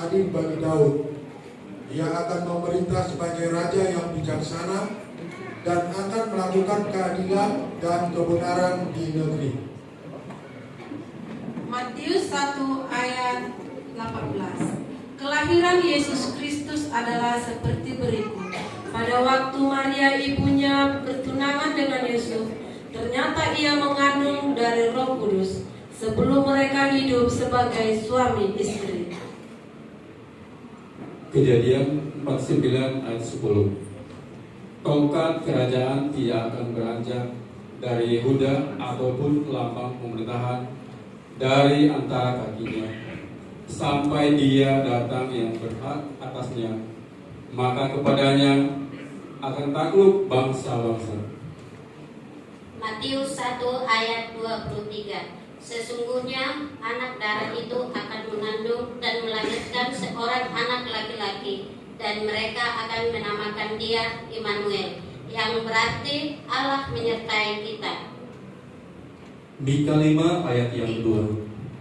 adil bagi Daud. Ia akan memerintah sebagai raja yang bijaksana dan akan melakukan keadilan dan kebenaran di negeri. Matius 1 ayat 18. Kelahiran Yesus Kristus adalah seperti berikut. Pada waktu Maria ibunya bertunangan dengan Yusuf, ternyata ia mengandung dari Roh Kudus sebelum mereka hidup sebagai suami istri. Kejadian 49 ayat 10. Tongkat kerajaan tidak akan beranjak dari Yehuda ataupun lambang pemerintahan dari antara kakinya sampai dia datang yang berhak atasnya, maka kepadanya akan takluk bangsa-bangsa. Matius 1 ayat 23. Sesungguhnya anak darah itu akan mengandung dan melahirkan seorang anak laki-laki, dan mereka akan menamakan dia Immanuel, yang berarti Allah menyertai kita. Mika 5 ayat yang kedua.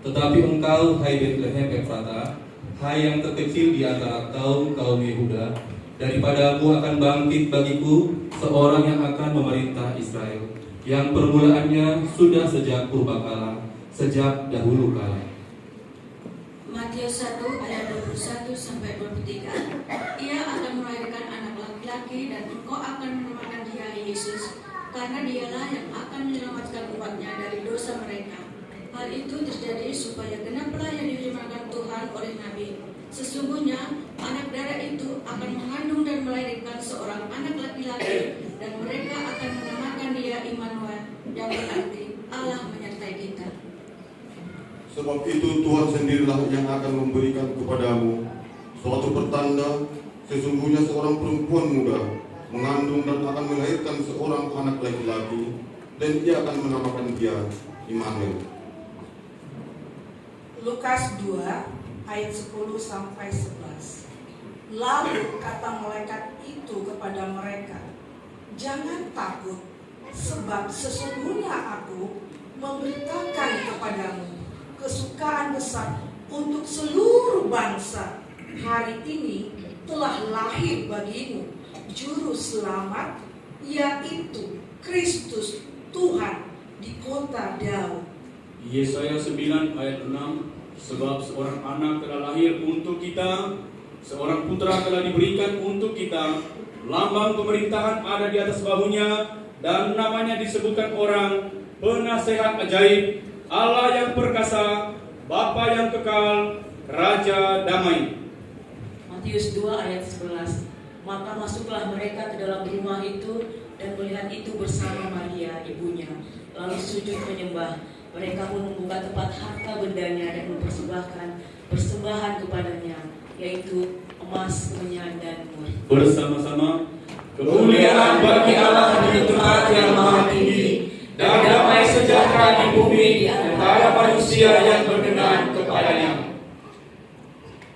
Tetapi engkau, hai Betlehem Efrata, hai yang terkecil di antara kaum Yehuda, daripadamu akan bangkit bagiku seorang yang akan memerintah Israel, yang permulaannya sudah sejak purbakala, sejak dahulu kala. Matius 1 ayat 21 sampai 23. Ia akan melahirkan anak laki-laki dan engkau akan menamakan dia Yesus, karena dialah yang akan menyelamatkan umatnya dari dosa mereka. Hal itu terjadi supaya genaplah yang difirmankan Tuhan oleh Nabi. Sesungguhnya anak darah itu akan mengandung dan melahirkan seorang anak laki-laki, dan mereka akan menamakan dia Immanuel, yang berarti Allah menyertai kita. Sebab itu Tuhan sendirilah yang akan memberikan kepadamu suatu pertanda, sesungguhnya seorang perempuan muda mengandung dan akan melahirkan seorang anak laki-laki, dan ia akan menamakan dia Immanuel. Lukas 2 ayat 10 sampai 11. Lalu kata malaikat itu kepada mereka, jangan takut, sebab sesungguhnya aku memberitakan kepadamu kesukaan besar untuk seluruh bangsa. Hari ini telah lahir bagimu juru selamat, yaitu Kristus Tuhan di kota Daud. Yesaya 9 ayat 6. Sebab seorang anak telah lahir untuk kita, seorang putra telah diberikan untuk kita, lambang pemerintahan ada di atas bahunya, dan namanya disebutkan orang Penasehat Ajaib, Allah yang perkasa, Bapa yang kekal, Raja damai. Matius 2 ayat 11. Maka masuklah mereka ke dalam rumah itu dan melihat itu bersama Maria ibunya, lalu sujud menyembah. Mereka pun membuka tempat harta bendanya dan mempersembahkan persembahan kepadanya, yaitu emas, minyak, dan mur. Bersama-sama, kemuliaan bagi Allah di tempat yang maha tinggi, dan damai sejahtera di bumi di antara manusia yang berkenan